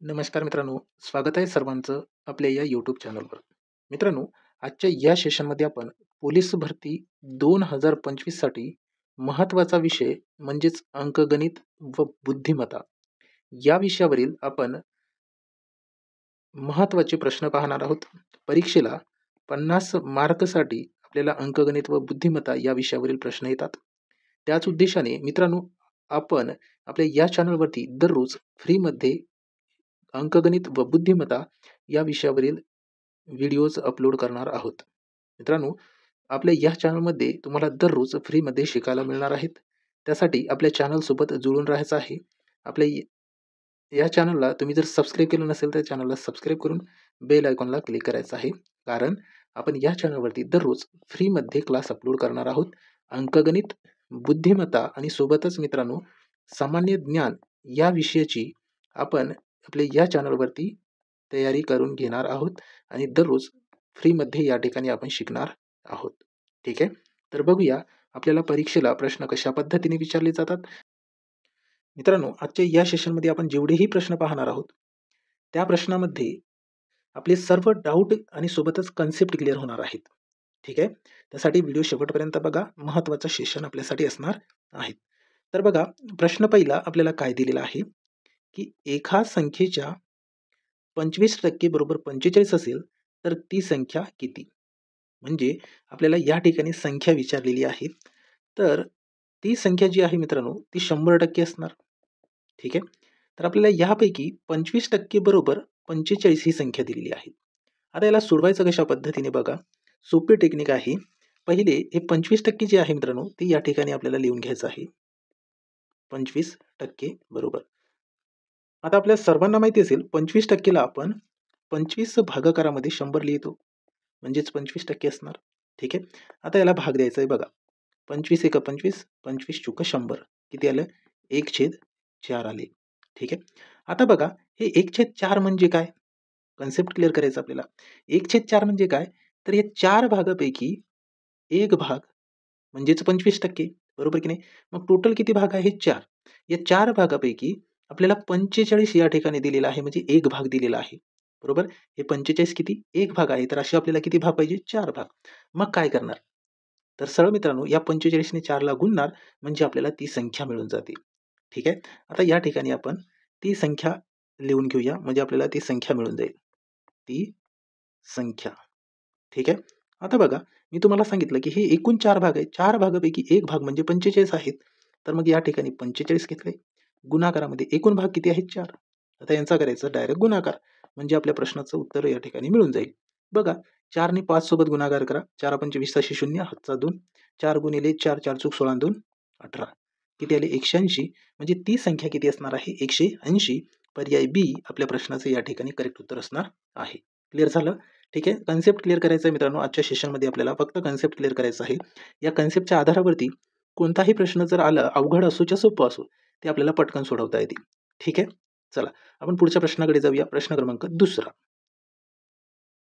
नमस्कार मित्रांनो, स्वागत आहे सर्वांचं आपल्या या यूट्यूब चॅनलवर. मित्रांनो, आजच्या या सेशनमध्ये आपण पोलीस भरती 2025 साठी महत्त्वाचा विषय म्हणजेच अंकगणित व बुद्धिमत्ता या विषयावरील आपण महत्त्वाचे प्रश्न पाहणार आहोत. परीक्षेला 50 मार्कसाठी आपल्याला अंकगणित व बुद्धिमत्ता या विषयावरील प्रश्न येतात. त्याच उद्देशाने मित्रांनो, आपण आपल्या या चॅनलवरती दररोज फ्रीमध्ये अंकगणित व बुद्धिमत्ता या विषयावरील व्हिडिओज अपलोड करणार आहोत. मित्रांनो, आपल्या या चॅनलमध्ये तुम्हाला दररोज फ्रीमध्ये शिकायला मिळणार आहेत. त्यासाठी आपल्या चॅनलसोबत जुळून राहायचं आहे. आपल्या या चॅनलला तुम्ही जर सबस्क्राईब केलं नसेल तर चॅनलला सबस्क्राईब करून बेल आयकॉनला क्लिक करायचं आहे. कारण आपण या चॅनलवरती दररोज फ्रीमध्ये क्लास अपलोड करणार आहोत. अंकगणित, बुद्धिमत्ता आणि सोबतच मित्रांनो सामान्य ज्ञान या विषयाची आपण आपल्या या चॅनलवरती तयारी करून घेणार आहोत आणि दररोज फ्रीमध्ये या ठिकाणी आपण शिकणार आहोत. ठीक आहे. तर बघूया आपल्याला परीक्षेला प्रश्न कशा पद्धतीने विचारले जातात. मित्रांनो, आजच्या या सेशनमध्ये आपण जेवढेही प्रश्न पाहणार आहोत त्या प्रश्नामध्ये आपले सर्व डाऊट आणि सोबतच कन्सेप्ट क्लिअर होणार आहेत. ठीक आहे. त्यासाठी व्हिडिओ शेवटपर्यंत बघा. महत्त्वाचं सेशन आपल्यासाठी असणार आहे. तर बघा, प्रश्न पहिला आपल्याला काय दिलेला आहे की एका संख्येच्या 25% बरोबर 45 असेल तर ती संख्या किती? म्हणजे आपल्याला या ठिकाणी संख्या विचारलेली आहे. तर ती संख्या जी आहे मित्रांनो ती 100% असणार. ठीक आहे. तर आपल्याला यापैकी 25% बरोबर 45 ही संख्या दिलेली आहे. आता याला सोडवायचं कशा पद्धतीने बघा. सोपी टेक्निक आहे. पहिले हे 25% जे आहे मित्रांनो ते या ठिकाणी आपल्याला लिहून घ्यायचं आहे. 25% बरोबर. आता आपल्या सर्वांना माहिती असेल 25% ला आपण 25 भागाकारामध्ये 100 लिहितो. म्हणजेच 25% असणार. ठीक आहे. आता याला भाग द्यायचा आहे बघा. 25 एका 25, 25 चुका 100. किती आलं? 1/4 आले. ठीक आहे. आता बघा हे 1/4 म्हणजे काय? कन्सेप्ट क्लिअर करायचा आपल्याला. 1/4 म्हणजे काय? तर या 4 भागापैकी 1 भाग म्हणजेच 25%. बरोबर की नाही? मग टोटल किती भाग आहे? 4. या 4 भागापैकी आपल्याला 45 या ठिकाणी दिलेला आहे म्हणजे 1 भाग दिलेला आहे. बरोबर? हे 45 किती? 1 भाग आहे. तर असे आपल्याला किती भाग पाहिजे? 4 भाग. मग काय करणार? तर सरळ मित्रांनो या 45 ने 4 ला गुणणार म्हणजे आपल्याला ती संख्या मिळून जाते. ठीक आहे. आता या ठिकाणी आपण ती संख्या लिहून घेऊया म्हणजे आपल्याला ती संख्या मिळून जाईल. ती संख्या. ठीक आहे. आता बघा मी तुम्हाला सांगितलं की हे एकूण 4 भाग आहेत. 4 भागापैकी 1 भाग म्हणजे 45 आहेत. तर मग या ठिकाणी 45 घेतले. गुणाकारामध्ये एकूण भाग किती आहेत? 4. आता यांचा करायचा डायरेक्ट गुणाकार. म्हणजे आपल्या प्रश्नाचं उत्तर या ठिकाणी मिळून जाईल. बघा 4 ने 5 सोबत गुणाकार करा. 4 पंचे 20 ताशी 0 हातचा 2. 4 गुणिले 4 4 चूक 16 2 18. किती आले? 180. म्हणजे ती संख्या किती असणार आहे? 180. पर्याय बी आपल्या प्रश्नाचं या ठिकाणी करेक्ट उत्तर असणार आहे. क्लिअर झालं? ठीक आहे. कन्सेप्ट क्लिअर करायचा आहे मित्रांनो. आजच्या सेशनमध्ये आपल्याला फक्त कन्सेप्ट क्लिअर करायचा आहे. या कन्सेप्टच्या आधारावरती कोणताही प्रश्न जर आला, अवघड असो किंवा सोपं असो, ते आपल्याला पटकन सोडवता येतील. ठीक आहे. चला आपण पुढच्या प्रश्नाकडे जाऊया. प्रश्न क्रमांक 2.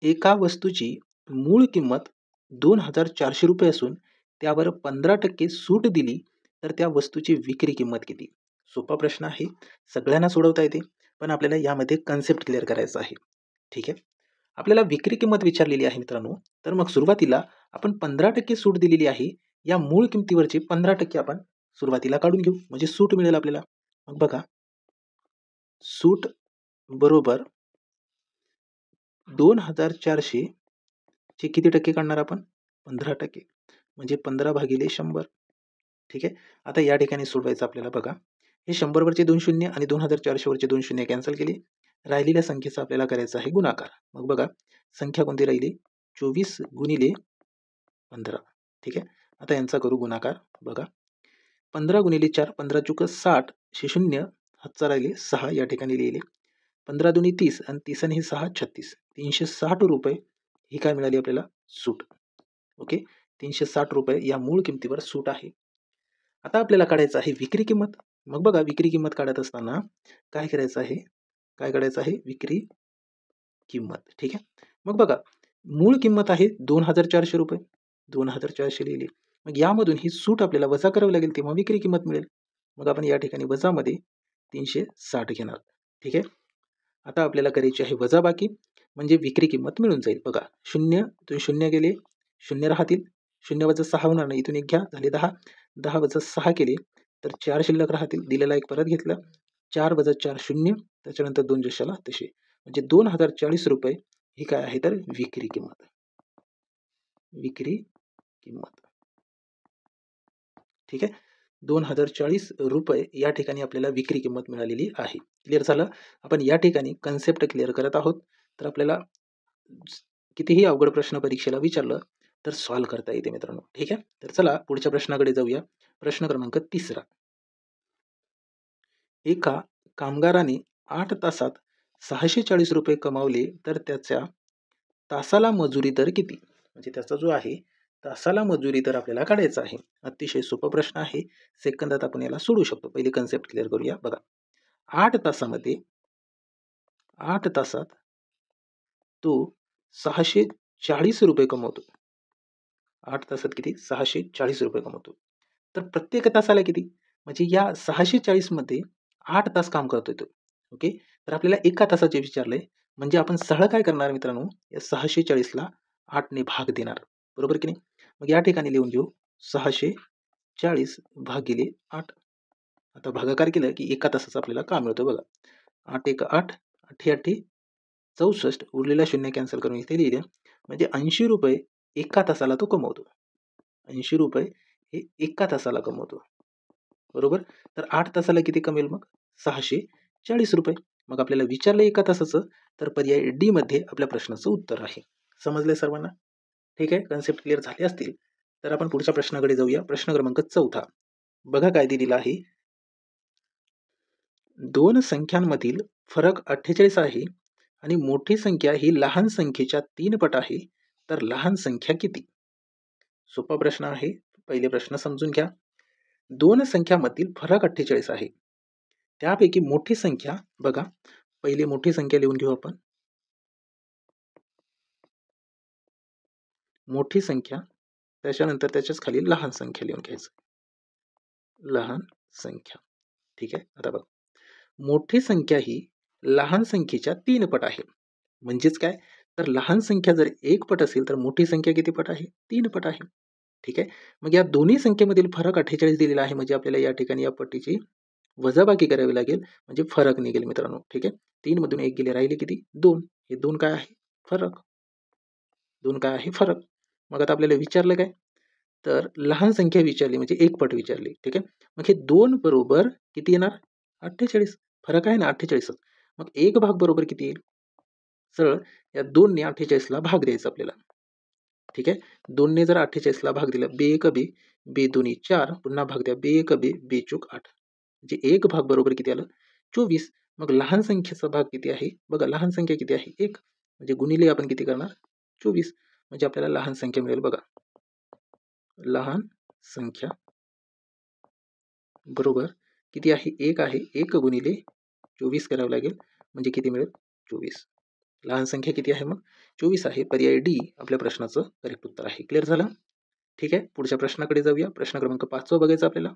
एका वस्तूची मूळ किंमत ₹2400 असून त्यावर 15% सूट दिली तर त्या वस्तूची विक्री किंमत किती? सोपा प्रश्न आहे. सगळ्यांना सोडवता येते. पण आपल्याला यामध्ये कन्सेप्ट क्लिअर करायचा आहे. ठीक आहे. आपल्याला विक्री किंमत विचारलेली आहे मित्रांनो. तर मग सुरुवातीला आपण 15% सूट दिलेली आहे. या मूळ किमतीवरचे 15% आपण सुरुवातीला काढून घेऊ. म्हणजे सूट मिळेल आपल्याला. मग बघा सूट बरोबर 2400 चे किती टक्के काढणार आपण? 15%. म्हणजे 15/100. ठीक आहे. आता या ठिकाणी सोडवायचं आपल्याला बघा. हे 100 वरचे 2 शून्य आणि 2400 वरचे 2 शून्य कॅन्सल केले. राहिलेल्या संख्येचा आपल्याला करायचा आहे गुणाकार. मग बघा संख्या कोणती राहिली? 24 गुणिले 15. ठीक आहे. आता यांचा करू गुणाकार. बघा 15 गुणिले 4 15 चुक 60 शून्य हातचा राहिले 6 या ठिकाणी लिहिले. 15 दुनी 30 आणि 30 आणि 6 36. ₹360 ही काय मिळाली आपल्याला? सूट. ओके. ₹360 या मूळ किमतीवर सूट आहे. आता आपल्याला काढायचं आहे विक्री किंमत. मग बघा विक्री किंमत काढत असताना काय करायचं आहे? काय काढायचं आहे? विक्री किंमत. ठीक आहे. मग बघा मूळ किंमत आहे ₹2400. 2400 लिहिली. मग यामधून ही सूट आपल्याला वजा करावी लागेल तेव्हा विक्री किंमत मिळेल. मग आपण या ठिकाणी वजामध्ये 360 घेणार. ठीक आहे. आता आपल्याला करायची आहे वजाबाकी, म्हणजे विक्री किंमत मिळून जाईल. बघा 0 इथून 0 गेले, 0 राहतील. 0 वजा 6 होणार नाही. इथून 1 घ्या, झाले 10. 10 वजा 6 केले तर 4 शिल्लक राहतील. दिलेला 1 परत घेतला. 4 वजा 4 0, त्याच्यानंतर 2 जशाला तसे. म्हणजे ₹2040 ही काय आहे तर विक्री किंमत. विक्री किंमत. ठीक आहे. ₹2040 या ठिकाणी आपल्याला विक्री किंमत मिळालेली आहे. क्लिअर झालं? आपण या ठिकाणी कन्सेप्ट क्लिअर करत आहोत. तर आपल्याला कितीही अवघड प्रश्न परीक्षेला विचारलं तर सॉल्व्ह करता येते मित्रांनो. ठीक आहे. तर चला पुढच्या प्रश्नाकडे जाऊया. प्रश्न क्रमांक 3. एका कामगाराने 8 तासात ₹640 कमावले तर त्याच्या तासाला मजुरी दर किती? म्हणजे त्याचा जो आहे तासाला मजुरी दर आपल्याला काढायचा आहे. अतिशय सोपा प्रश्न आहे. सेकंदात आपण याला सोडवू शकतो. पहिली कन्सेप्ट क्लिअर करूया. बघा 8 तासामध्ये 8 तासात तो ₹640 कमवतो. 8 तासात किती? ₹640 कमवतो. तर प्रत्येक तासाला किती? म्हणजे या 640 मध्ये 8 तास काम करतोय तो. ओके. तर आपल्याला एका तासाचे विचारलंय. म्हणजे आपण सरळ काय करणार मित्रांनो, या 640ला 8 ने भाग देणार. बरोबर की नाही? मग या ठिकाणी लिहून घेऊ 640 भागिले 8. आता भागाकार केलं की एका तासाचा आपल्याला काम मिळतो बघा. 8 एक 8, 8 8 64, उरलेला शून्य कॅन्सल करून इथे लिहिले. म्हणजे ₹80 एका तासाला तो कमवतो. ₹80 हे एका तासाला कमवतो. बरोबर. तर 8 तासाला किती कमेल मग? ₹640. मग आपल्याला विचारलं एका तासाचं, तर पर्याय डी मध्ये आपल्या प्रश्नाचं उत्तर आहे. समजले सर्वांना? ठीक आहे. कन्सेप्ट क्लिअर झाले असतील तर आपण पुढच्या प्रश्नाकडे जाऊया. प्रश्न क्रमांक 4. बघा काय दिलेला आहे. 2 संख्यांमधील फरक 48 आहे आणि मोठी संख्या ही लहान संख्येच्या 3 पट आहे. तर लहान संख्या किती? सोपा प्रश्न आहे. पहिले प्रश्न समजून घ्या. 2 संख्यामधील फरक 48 आहे. त्यापैकी मोठी संख्या बघा, पहिली मोठी संख्या लिहून घेऊ आपण. मोठी संख्या, त्याच्यानंतर त्याच्याच खाली लहान संख्या लिहून घ्यायचं. लहान संख्या. ठीक आहे. आता बघा, मोठी संख्या ही लहान संख्येच्या 3 पट आहे. म्हणजेच काय? तर लहान संख्या जर 1 पट असेल तर मोठी संख्या किती पट आहे? 3 पट आहे. ठीक आहे. मग या दोन्ही संख्येमधील फरक 48 दिलेला आहे. म्हणजे आपल्याला या ठिकाणी या पट्टीची वजाबाकी करावी लागेल. म्हणजे फरक निघेल मित्रांनो. ठीक आहे. 3 मधून 1 गेले, राहिले किती? 2. हे 2 काय आहे? फरक. 2 काय आहे? फरक. मग आता आपल्याला विचारलं काय? तर लहान संख्या विचारली म्हणजे 1 पट विचारली. ठीक आहे. मग हे 2 बरोबर किती येणार? 48. फरक आहे ना 48. मग 1 भाग बरोबर किती येईल? सरळ या 2 ने 48 ला भाग द्यायचा आपल्याला. ठीक आहे. 2 ने जर 48 ला भाग दिला, बे 1 बे, बे 2 4, पुन्हा भाग द्या, बे 1 बे, बे चूक 8. म्हणजे 1 भाग बरोबर किती आलं? 24. मग लहान संख्येचा भाग किती आहे? बघा लहान संख्या किती आहे? 1. म्हणजे गुणिले आपण किती करणार? 24. म्हणजे आपल्याला लहान संख्या मिळेल बघा. लहान संख्या बरोबर किती आहे? 1 आहे. 1 गुणिले 24 करावं लागेल. म्हणजे किती मिळेल? 24. लहान संख्या किती आहे मग? 24 आहे. पर्याय डी आपल्या प्रश्नाचं करेक्ट उत्तर आहे. क्लिअर झालं? ठीक आहे. पुढच्या प्रश्नाकडे जाऊया. प्रश्न क्रमांक 5 बघायचा आपल्याला.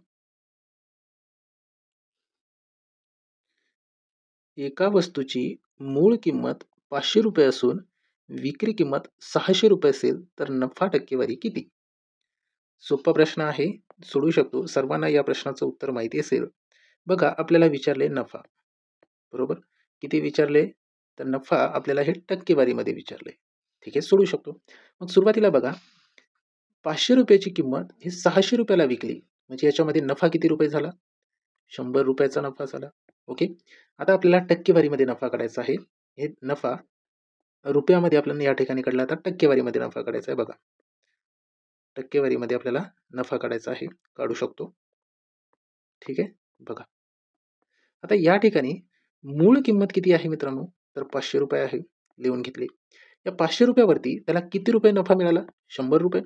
एका वस्तूची मूळ किंमत ₹500 असून विक्री किंमत ₹600 असेल तर नफा टक्केवारी किती? सोपा प्रश्न आहे. सोडवू शकतो. सर्वांना या प्रश्नाचं उत्तर माहिती असेल. बघा आपल्याला विचारले नफा. बरोबर. किती विचारले? तर नफा आपल्याला हे टक्केवारीमध्ये विचारले. ठीक आहे. सोडवू शकतो. मग सुरुवातीला बघा ₹500 ची किंमत ही ₹600 ला विकली. म्हणजे याच्यामध्ये नफा किती रुपये झाला? ₹100 चा नफा झाला. ओके. आता आपल्याला टक्केवारीमध्ये नफा काढायचा आहे. हे नफा रुपयामध्ये आपल्याला या ठिकाणी काढला, आता टक्केवारीमध्ये नफा काढायचा आहे बघा. टक्केवारीमध्ये आपल्याला नफा काढायचा आहे. काढू शकतो. ठीक आहे. बघा. आता या ठिकाणी मूळ किंमत किती आहे मित्रांनो? तर ₹500 आहे. लिहून घेतली. या ₹500 वरती त्याला किती रुपये नफा मिळाला? ₹100.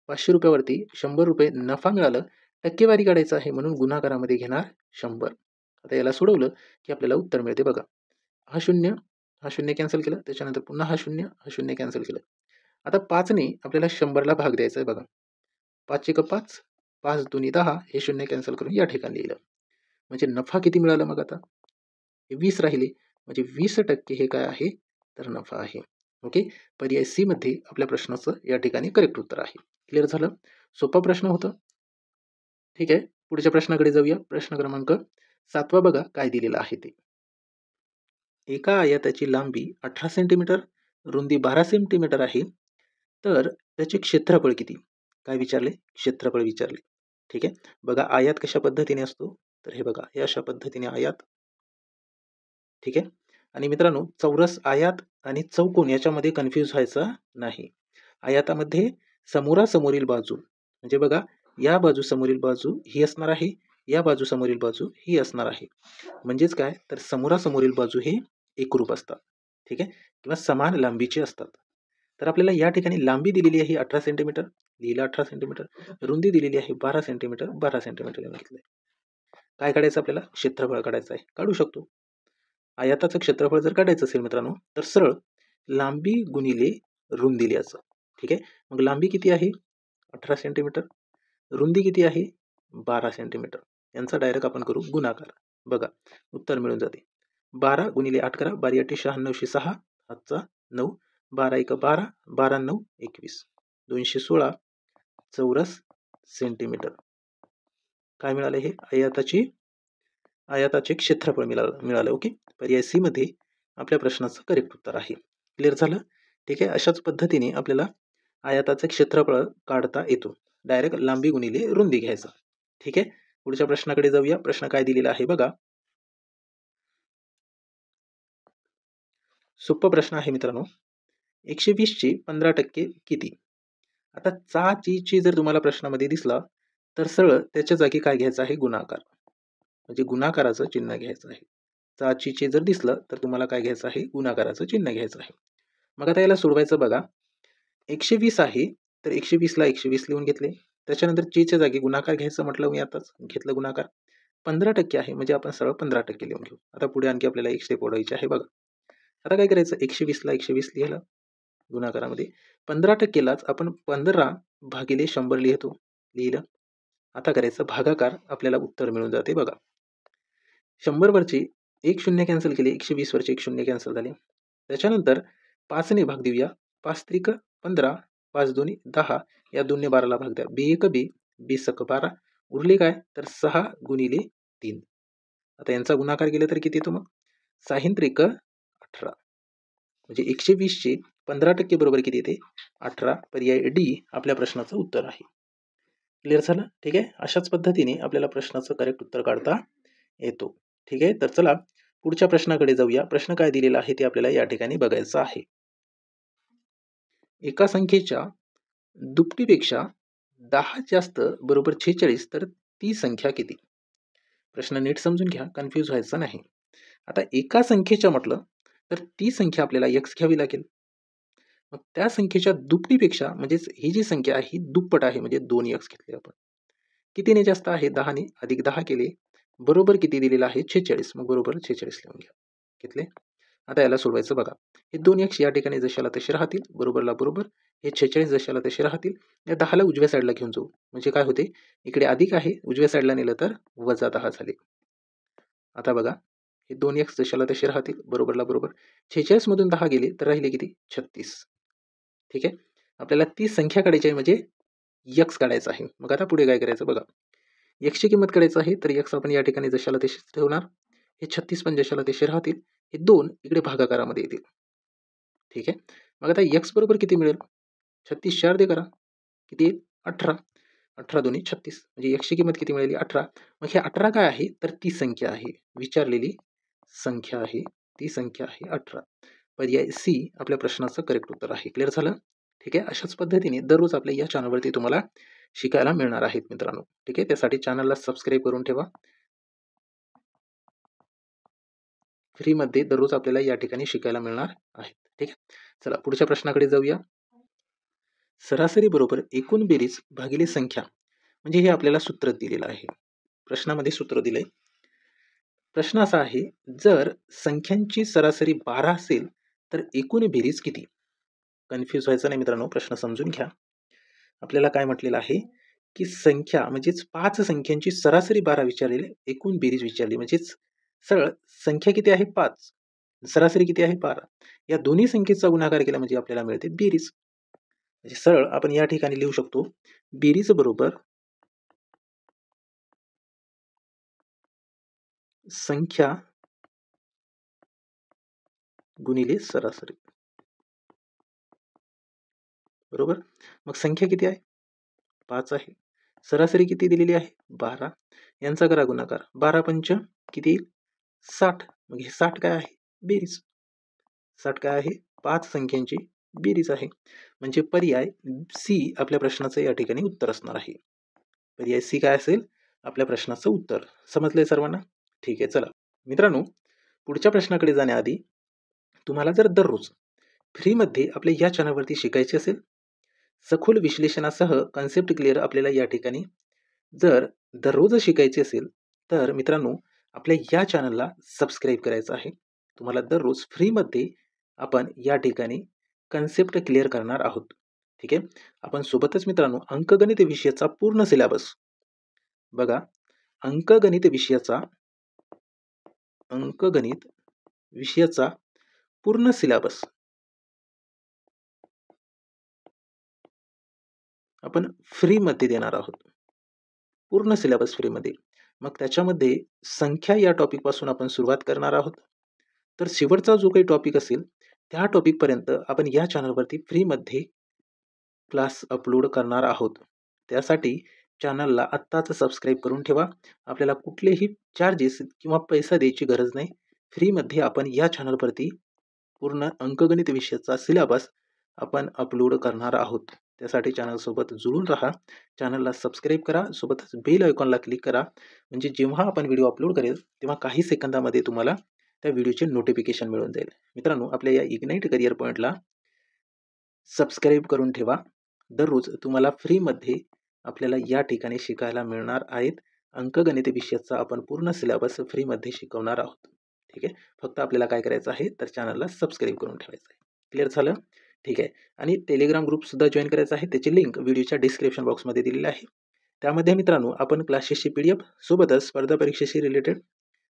₹500 वरती ₹100 नफा मिळालं. टक्केवारी काढायचं आहे म्हणून गुणाकारामध्ये घेणार 100. आता याला सोडवलं की आपल्याला उत्तर मिळते बघा. हा शून्य कॅन्सल केलं. त्याच्यानंतर पुन्हा हा शून्य कॅन्सल केलं. आता 5 ने आपल्याला 100 ला भाग द्यायचा आहे बघा. 5 एक 5, 5 दुनी 10, हे शून्य कॅन्सल करून या ठिकाणी लिहिलं. म्हणजे नफा किती मिळाला मग आता? हे 20 राहिले. म्हणजे 20% हे काय आहे तर नफा आहे. ओके. पर्याय सी मध्ये आपल्या प्रश्नाचं या ठिकाणी करेक्ट उत्तर आहे. क्लिअर झालं? सोपा प्रश्न होता. ठीक आहे. पुढच्या प्रश्नाकडे जाऊया. प्रश्न क्रमांक 7 बघा काय दिलेलं आहे ते. एका आयताची लांबी 18 सेंटीमीटर, रुंदी 12 सेंटीमीटर आहे. तर त्याचे क्षेत्रफळ किती? काय विचारले? क्षेत्रफळ विचारले. ठीक आहे. बघा आयात कशा पद्धतीने असतो? तर हे बघा, हे अशा पद्धतीने आयात. ठीक आहे. आणि मित्रांनो, चौरस आयात आणि चौकोन याच्यामध्ये कन्फ्यूज व्हायचं नाही. आयातामध्ये समोरासमोरील बाजू म्हणजे बघा, या बाजू समोरील बाजू ही असणार आहे, या बाजू समोरील बाजू ही असणार आहे. म्हणजेच काय तर समोरासमोरील बाजू हे एकरूप असतात. ठीक आहे, किंवा समान लांबीचे असतात. तर आपल्याला या ठिकाणी लांबी दिलेली आहे 18 सेंटीमीटर, लिहिलं 18 सेंटीमीटर. रुंदी दिलेली आहे 12 सेंटीमीटर, 12 सेंटीमीटर घेतलंय. काय काढायचं आपल्याला? क्षेत्रफळ काढायचं आहे. काढू शकतो. आयताचं क्षेत्रफळ जर काढायचं असेल मित्रांनो, तर सरळ लांबी गुणिले रुंदी लिहायचं. ठीक आहे. मग लांबी किती आहे? 18 सेंटीमीटर. रुंदी किती आहे? 12 सेंटीमीटर. यांचा डायरेक्ट आपण करू गुणाकार. बघा उत्तर मिळून जाते. 12 गुणिले 8 करा. 12 8 96 6 हातचा 9. 12 1 12, 12 9 21. 216 चौरस सेंटीमीटर. काय मिळाले? हे आयताचे क्षेत्रफळ मिळालं. ओके. पर्याय सी मध्ये आपल्या प्रश्नाचं करेक्ट उत्तर आहे. क्लिअर झालं? ठीक आहे. अशाच पद्धतीने आपल्याला आयताचं क्षेत्रफळ काढता येतो. डायरेक्ट लांबी गुणिले रुंदी घ्यायचा. ठीक आहे. पुढच्या प्रश्नाकडे जाऊया. प्रश्न काय दिलेला आहे बघा. सोपा प्रश्न आहे मित्रांनो. 120 ची 15% किती? आता चा ची जर तुम्हाला प्रश्नामध्ये दिसला तर सरळ त्याच्या जागी काय घ्यायचं आहे? गुणाकार. म्हणजे गुणाकाराचं चिन्ह घ्यायचं आहे. चा ची जर दिसलं तर तुम्हाला काय घ्यायचं आहे? गुणाकाराचं चिन्ह घ्यायचं आहे. मग आता याला सोडवायचं बघा. 120 आहे तर 120 ला 120 लिहून घेतले. त्याच्यानंतर च्या जागी गुणाकार घ्यायचं म्हटलं मी आताच घेतलं गुणाकार. 15% आहे म्हणजे आपण सरळ 15% लिहून घेऊ. आता पुढे आणखी आपल्याला एक स्टेप ओढायची आहे बघा. आता काय करायचं? 120 ला 120 लिहिलं गुणाकारामध्ये. 15% लाच आपण 15 भागिले 100 लिहिलं. आता करायचं भागाकार. आपल्याला उत्तर मिळून जाते बघा. 100 वरचे एक शून्य कॅन्सल केले. 120 वरचे एक शून्य कॅन्सल झाले. त्याच्यानंतर 5 ने भाग देऊया. 5 त्रिक 15, 5 दोन्ही 10, या 2 ने 12 ला भाग द्या. 2 1 2 सक 12. उरले काय तर 6 गुणिले 3. आता यांचा गुणाकार केला तर किती येतो? मग 6 त्रिक 18. म्हणजे 120 चे 15% बरोबर किती येते? 18. पर्याय डी आपल्या प्रश्नाचं उत्तर आहे. क्लिअर झालं? ठीक आहे. अशाच पद्धतीने आपल्याला प्रश्नाचं करेक्ट उत्तर काढता येतो. ठीक आहे. तर चला पुढच्या प्रश्नाकडे जाऊया. प्रश्न काय दिलेला आहे ते आपल्याला या ठिकाणी बघायचं आहे. एका संख्येच्या दुपटीपेक्षा 10 जास्त बरोबर 46 तर ती संख्या किती? प्रश्न नीट समजून घ्या, कन्फ्यूज व्हायचं नाही. आता एका संख्येच्या म्हटलं तर ती संख्या आपल्याला x घ्यावी लागेल. मग त्या संख्येच्या दुपटीपेक्षा म्हणजेच ही जी संख्या आहे ही दुप्पट आहे म्हणजे 2x घेतले आपण. कितीने जास्त आहे? 10 ने. अधिक 10 केले बरोबर किती दिलेला आहे? 46. मग बरोबर 46 लिहून घ्या. घेतले. आता याला सोडवायचं बघा. हे 2x या ठिकाणी जशाला तसे राहतील. बरोबरला बरोबर. हे 46 जशाला तसे राहतील. या 10ला उजव्या साईडला घेऊन जाऊ. म्हणजे काय होते? इकडे अधिक आहे. उजव्या साईडला नेलं तर वजा 10 झाले. आता बघा. हे 2x जशाला तसे राहतील. बरोबरला बरोबर. 46 मधून 10 गेले तर राहिले किती? 36. ठीक आहे. आपल्याला ती संख्या काढायची आहे म्हणजे x काढायचा आहे. मग आता पुढे काय करायचं बघा. x ची किंमत काढायचं आहे तर x आपण या ठिकाणी जशाला तसेच ठेवणार. हे 36 पण जशाला तसे राहतील. हे 2 इकडे भागाकारामध्ये येतील. ठीक आहे. मग आता x बरोबर किती मिळेल? 36 4 दे करा. किती येईल? 18. 18 दोन्ही 36. म्हणजे x ची किंमत किती मिळाली? 18. मग हे 18 काय आहे? तर ती संख्या आहे. विचारलेली संख्या आहे. ती संख्या आहे 18. पर्याय सी आपल्या प्रश्नाचं करेक्ट उत्तर आहे. क्लिअर झालं? ठीक आहे. अशाच पद्धतीने दररोज आपल्या या चॅनलवरती तुम्हाला शिकायला मिळणार आहेत मित्रांनो. ठीक आहे. त्यासाठी चॅनलला सबस्क्राईब करून ठेवा. फ्रीमध्ये दररोज आपल्याला या ठिकाणी शिकायला मिळणार आहेत. ठीक आहे. चला पुढच्या प्रश्नाकडे जाऊया. सरासरी बरोबर एकूण बेरीज भागिले संख्या म्हणजे हे आपल्याला सूत्र दिलेलं आहे. प्रश्नामध्ये सूत्र दिलंय. प्रश्न असा आहे, जर संख्यांची सरासरी 12 असेल तर एकूण बेरीज किती? कन्फ्यूज व्हायचं नाही मित्रांनो, प्रश्न समजून घ्या. आपल्याला काय म्हटलेलं आहे की संख्या म्हणजेच 5 संख्यांची सरासरी 12 विचारलेली, एकूण बेरीज विचारली म्हणजेच सरळ संख्या किती आहे? 5. सरासरी किती आहे 12. या दोन्ही संख्येचा गुणाकार केला म्हणजे आपल्याला मिळते बेरीज. म्हणजे सरळ आपण या ठिकाणी लिहू शकतो बेरीज बरोबर संख्या गुणिले सरासरी. बरोबर. मग संख्या किती आहे 5 आहे. सरासरी किती दिलेली आहे 12. यांचा करा गुणाकार. 12 पंच किती येईल 60. मग हे 60 काय आहे बेरीज. 60 काय आहे 5 संख्यांची बेरीज आहे. म्हणजे पर्याय सी आपल्या प्रश्नाचं या ठिकाणी उत्तर असणार आहे. पर्याय सी काय असेल आपल्या प्रश्नाचं उत्तर. समजलंय सर्वांना. ठीक आहे चला मित्रांनो, पुढच्या प्रश्नाकडे जाण्याआधी तुम्हाला जर दररोज फ्रीमध्ये आपल्या या चॅनलवरती शिकायचे असेल, सखोल विश्लेषणासह कन्सेप्ट क्लिअर आपल्याला या ठिकाणी जर दररोज शिकायचे असेल तर मित्रांनो आपल्या या चॅनलला सबस्क्राईब करायचं आहे. तुम्हाला दररोज फ्रीमध्ये आपण या ठिकाणी कन्सेप्ट क्लिअर करणार आहोत. ठीक आहे. आपण सोबतच मित्रांनो अंकगणित विषयाचा पूर्ण सिलेबस बघा. अंकगणित विषयाचा पूर्ण सिलेबस आपण फ्रीमध्ये देणार आहोत. पूर्ण सिलेबस फ्रीमध्ये. मग त्याच्यामध्ये संख्या या टॉपिकपासून आपण सुरुवात करणार आहोत. तर शेवटचा जो काही टॉपिक असेल त्या टॉपिकपर्यंत आपण या चॅनलवरती फ्रीमध्ये क्लास अपलोड करणार आहोत. त्यासाठी चॅनलला आत्ताच सबस्क्राईब करून ठेवा. आपल्याला कुठलेही चार्जेस किंवा पैसा द्यायची गरज नाही. फ्रीमध्ये आपण या चॅनलवरती पूर्ण अंकगणित विषयाचा सिलेबस आपण अपलोड करणार आहोत. त्यासाठी चॅनलसोबत जुळून राहा. चॅनलला सबस्क्राईब करा. सोबतच बेल आयकॉनला क्लिक करा. म्हणजे जेव्हा आपण व्हिडिओ अपलोड करेल तेव्हा काही सेकंदामध्ये तुम्हाला त्या व्हिडिओचे नोटिफिकेशन मिळून जाईल. मित्रांनो आपल्या या इग्नाइट करिअर पॉईंटला सबस्क्राईब करून ठेवा. दररोज तुम्हाला फ्रीमध्ये आपल्याला या ठिकाणी शिकायला मिळणार आहेत. अंकगणित विषयाचा आपण पूर्ण सिलेबस फ्रीमध्ये शिकवणार आहोत. ठीक आहे. फक्त आपल्याला काय करायचं आहे तर चॅनलला सबस्क्राईब करून ठेवायचं आहे. क्लिअर झालं. ठीक आहे. आणि टेलिग्राम ग्रुपसुद्धा जॉईन करायचा आहे. त्याची लिंक व्हिडिओच्या डिस्क्रिप्शन बॉक्समध्ये दिलेली आहे. त्यामध्ये मित्रांनो आपण क्लासेसची PDF सोबतच स्पर्धा परीक्षेशी रिलेटेड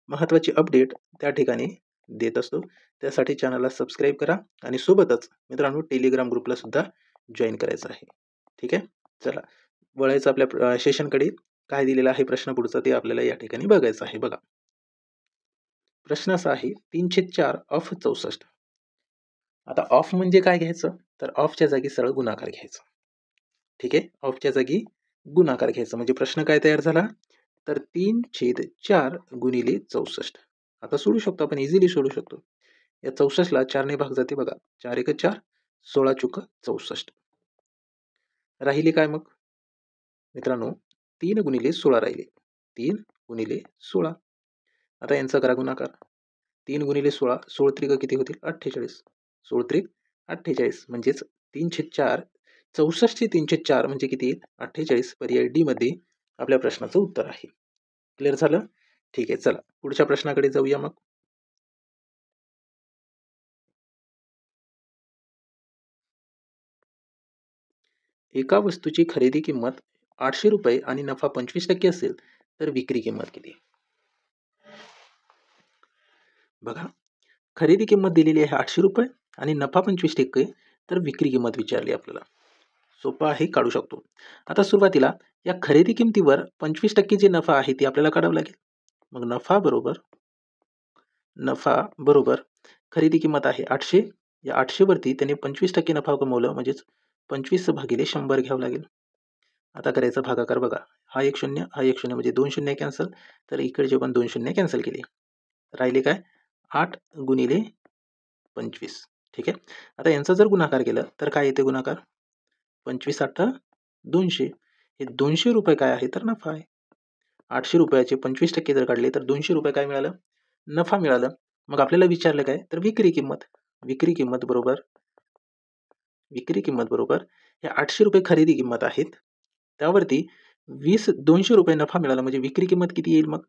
महत्त्वाची अपडेट त्या ठिकाणी देत असतो. त्यासाठी चॅनलला सबस्क्राईब करा आणि सोबतच मित्रांनो टेलिग्राम ग्रुपला सुद्धा जॉईन करायचं आहे. ठीक आहे. चला वळायचं आपल्या सेशनकडे. काय दिलेलं आहे प्रश्न पुढचा ते आपल्याला या ठिकाणी बघायचं आहे. बघा प्रश्न असा आहे 3/4 ऑफ 64. आता ऑफ म्हणजे काय घ्यायचं तर ऑफच्या जागी सरळ गुणाकार घ्यायचा. ठीक आहे. ऑफच्या जागी गुणाकार घ्यायचा म्हणजे प्रश्न काय तयार झाला तर 3/4 गुणिले 64. आता सोडू शकतो आपण इझिली सोडू शकतो. या 64ला 4ने भाग जाते बघा. 4 एक 4 16 चुक 64. राहिले काय मग मित्रांनो 3 गुणिले 16 राहिले. 3 गुणिले 16. आता यांचा करा गुणाकार. 3 गुणिले 16 16 त्रिक किती होतील 48. 16 त्रिक 48 म्हणजेच 3/4 64 चे 3/4 म्हणजे किती येईल 48. पर्याय डी मध्ये आपल्या प्रश्नाचं उत्तर आहे. क्लिअर झालं. ठीक आहे. चला पुढच्या प्रश्नाकडे जाऊया. मग एका वस्तूची खरेदी किंमत 800 रुपये आणि नफा 25% असेल तर विक्री किंमत किती. बघा खरेदी किंमत दिलेली आहे 800 रुपये आणि नफा 25% तर विक्री किंमत विचारली आपल्याला. सोपं आहे काढू शकतो. आता सुरुवातीला या खरेदी किमतीवर 25% जे नफा आहे ते आपल्याला काढावं लागेल. मग नफा बरोबर खरेदी किंमत आहे 800. या 800 वरती त्याने 25% नफा कमवलं म्हणजेच 25 भागिले 100 घ्यावं लागेल. आता करायचा भागाकार बघा. हा एक शून्य हा एक शून्य म्हणजे 2 शून्य कॅन्सल. तर इकडचे पण 2 शून्य कॅन्सल केले. राहिले काय 8 गुणिले 25. ठीक आहे. आता यांचा जर गुणाकार केलं तर काय येते गुणाकार 25 8 200. हे 200 रुपये काय आहे तर नफा आहे. 800 रुपयाचे 25% जर काढले तर 200 रुपये काय मिळालं नफा मिळालं. मग आपल्याला विचारलं काय तर विक्री किंमत. विक्री किंमत बरोबर हे 800 रुपये खरेदी किंमत आहेत. त्यावरती 200 रुपये नफा मिळाला म्हणजे विक्री किंमत किती येईल. मग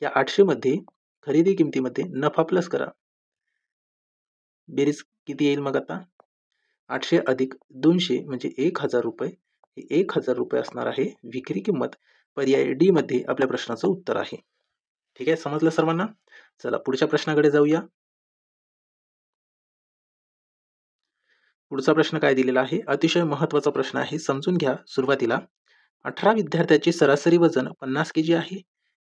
या 800 मध्ये खरेदी किमतीमध्ये नफा प्लस करा. बेरीज किती येईल मग आता 800 अधिक 200 म्हणजे 1000 रुपये. हे 1000 रुपये असणार आहे विक्री किंमत. पर्याय डी मध्ये आपल्या प्रश्नाचं उत्तर आहे. ठीक आहे. समजलं सर्वांना. चला पुढच्या प्रश्नाकडे जाऊया. पुढचा प्रश्न काय दिलेला आहे, अतिशय महत्त्वाचा प्रश्न आहे, समजून घ्या. सुरुवातीला 18 विद्यार्थ्याचे सरासरी वजन 50 केजी आहे.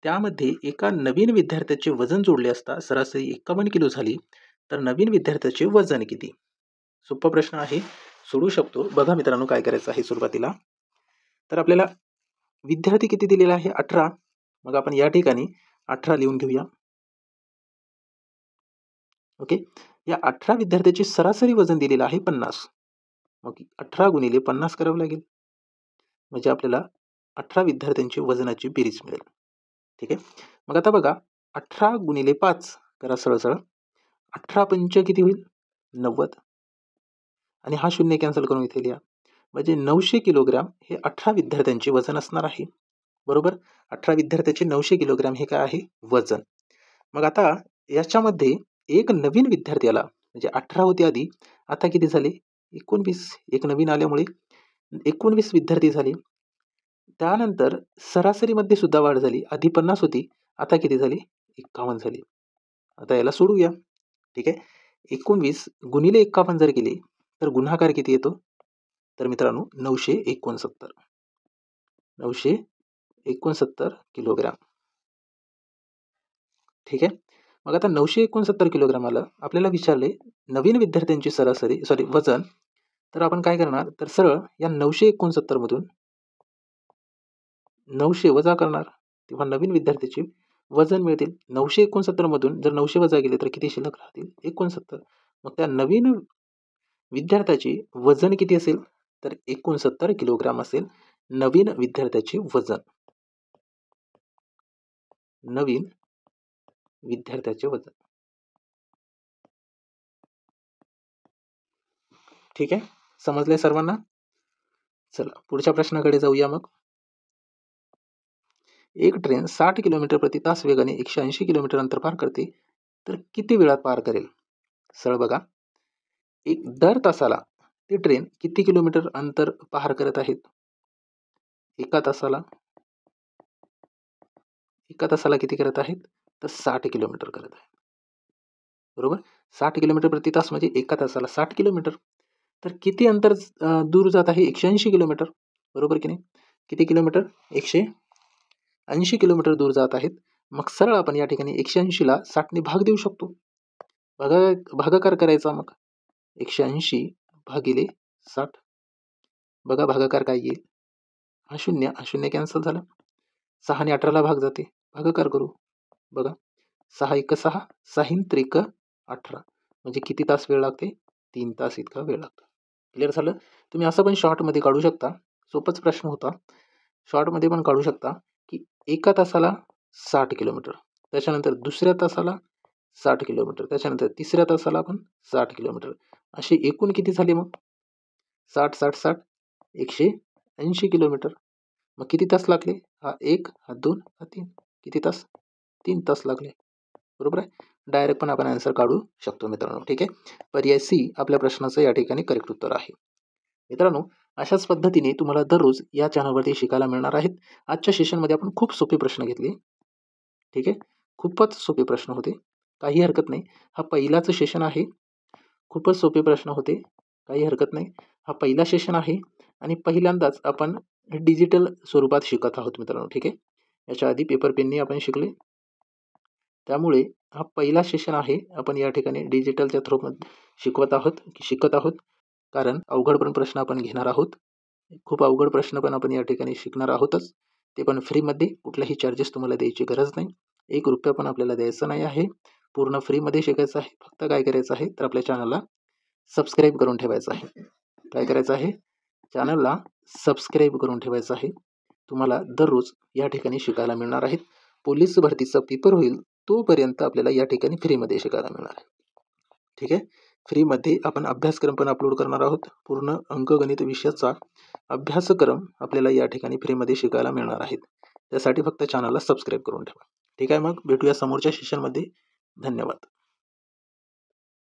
त्यामध्ये एका नवीन विद्यार्थ्याचे वजन जोडले असता सरासरी 51 किलो झाली, तर नवीन विद्यार्थ्याचे वजन किती? सोपा प्रश्न आहे, सोडवू शकतो. बघा मित्रांनो, काय करायचं आहे सुरुवातीला. तर आपल्याला विद्यार्थी किती दिलेला आहे, 18. मग आपण या ठिकाणी 18 लिहून घेऊया. ओके. या 18 विद्यार्थ्याचे सरासरी वजन दिलेलं आहे 50. मग 18 गुणिले 50 करावं लागेल. म्हणजे आपल्याला 18 विद्यार्थ्यांची वजनाची बेरीज मिळेल. ठीक आहे. मग आता बघा, 18 गुणिले 5 करा सरळ. 18 पंच किती होईल, 90. आणि हा शून्य कॅन्सल करून इथे लिहा. म्हणजे 900 किलोग्राम हे 18 विद्यार्थ्यांचे वजन असणार आहे. बरोबर. 18 विद्यार्थ्याचे 900 किलोग्राम हे काय आहे, वजन. मग आता याच्यामध्ये एक नवीन विद्यार्थी आला, म्हणजे 18 होते आधी, आता किती झाले, 19. एक नवीन आल्यामुळे 19 विद्यार्थी झाले. त्यानंतर सरासरीमध्ये सुद्धा वाढ झाली. आधी 50 होती, आता किती झाली, 51 झाली. आता याला सोडूया. ठीक आहे. 19 गुणिले 51 जर केले तर गुणाकार किती येतो, तर मित्रांनो 969. 969 किलोग्राम. ठीक आहे. मग आता 969 किलोग्रामाला आपल्याला विचारले नवीन विद्यार्थ्यांची सरासरी वजन. तर आपण काय करणार, तर सरळ या 969 मधून 900 वजा करणार, तेव्हा नवीन विद्यार्थ्याचे वजन मिळतील. 969 मधून जर 900 वजा केले तर किती शिल्लक राहतील, 69. मग त्या नवीन विद्यार्थ्याचे वजन किती असेल, तर 69 किलोग्राम असेल नवीन विद्यार्थ्याचे वजन. नवीन विद्यार्थ्याचे वजन. ठीक आहे, समजलंय सर्वांना. चला पुढच्या प्रश्नाकडे जाऊया. मग एक ट्रेन 60 किलोमीटर प्रति तास वेगाने 180 किलोमीटर अंतर पार करते, तर किती वेळात पार करेल? सरळ बघा, दर तासाला ती ट्रेन किती किलोमीटर अंतर पार करत आहेत? एका तासाला किती करत आहेत, तर 60 किलोमीटर करत आहेत. बरोबर. 60 किलोमीटर प्रति तास म्हणजे एका तासाला 60 किलोमीटर. तर किती अंतर दूर जात आहे, 180 किलोमीटर. बरोबर की नाही. किती किलोमीटर, 180 किलोमीटर दूर जात आहेत. मग सरळ आपण या ठिकाणी 180ला 60ने भाग देऊ शकतो. भागाकार करायचा. मग 180 भागिले 60. बघा भागाकार काय येईल, हा शून्य कॅन्सल झाला. 6ने 18ला भाग जाते, भागाकार करू. बघा 6 1 6, 6 3 18. म्हणजे किती तास वेळ लागते, 3 तास इतका वेळ लागतो. क्लिअर झालं. तुम्ही असं पण शॉर्टमध्ये काढू शकता, सोपाच प्रश्न होता. शॉर्टमध्ये पण काढू शकता की एका तासाला 60 किलोमीटर, त्याच्यानंतर दुसऱ्या तासाला 60 किलोमीटर, त्याच्यानंतर तिसऱ्या तासाला पण 60 किलोमीटर. असे एकूण किती झाले मग, 60 60 60 180 किलोमीटर. मग किती तास लागले, हा 1 हा 2 हा 3, किती तास, 3 तास लागले. बरोबर आहे. डायरेक्ट पण आपण आन्सर काढू शकतो मित्रांनो. ठीक आहे. पर्याय सी आपल्या प्रश्नाचं या ठिकाणी करेक्ट उत्तर आहे. मित्रांनो, अशाच पद्धतीने तुम्हाला दररोज या चॅनलवरती शिकायला मिळणार आहेत. आजच्या सेशनमध्ये आपण खूप सोपे प्रश्न घेतले. ठीक आहे, खूपच सोपे प्रश्न होते, काही हरकत नाही. हा पहिलाच सेशन आहे, खूपच सोपे प्रश्न होते, काही हरकत नाही. हा पहिला सेशन आहे आणि पहिल्यांदाच आपण डिजिटल स्वरूपात शिकत आहोत मित्रांनो. ठीक आहे. याच्या आधी पेपर पेननी आपण शिकले, त्यामुळे हा पहिला सेशन आहे. आपण या ठिकाणी डिजिटलच्या थ्रूमध्ये शिकत आहोत. कारण अवघड पण प्रश्न आपण घेणार आहोत, खूप अवघड प्रश्न पण आपण या ठिकाणी शिकणार आहोतच. ते पण फ्रीमध्ये, कुठलाही चार्जेस तुम्हाला द्यायची गरज नाही, 1 रुपया पण आपल्याला द्यायचं नाही आहे. पूर्ण फ्रीमध्ये शिकायचं आहे. फक्त काय करायचं आहे, तर आपल्या चॅनलला सबस्क्राईब करून ठेवायचं आहे. काय करायचं आहे, चॅनलला सबस्क्राईब करून ठेवायचं आहे. तुम्हाला दररोज या ठिकाणी शिकायला मिळणार आहेत. पोलीस भरतीचा पेपर होईल तोपर्यंत आपल्याला या ठिकाणी फ्रीमध्ये शिकायला मिळणार आहे. ठीक आहे. फ्रीमध्ये आपण अभ्यासक्रम पण अपलोड करणार आहोत. पूर्ण अंकगणित विषयाचा अभ्यासक्रम आपल्याला या ठिकाणी फ्रीमध्ये शिकायला मिळणार आहेत. त्यासाठी फक्त चॅनलला सबस्क्राईब करून ठेवा. ठीक आहे. मग भेटूया समोरच्या सेशनमध्ये. धन्यवाद.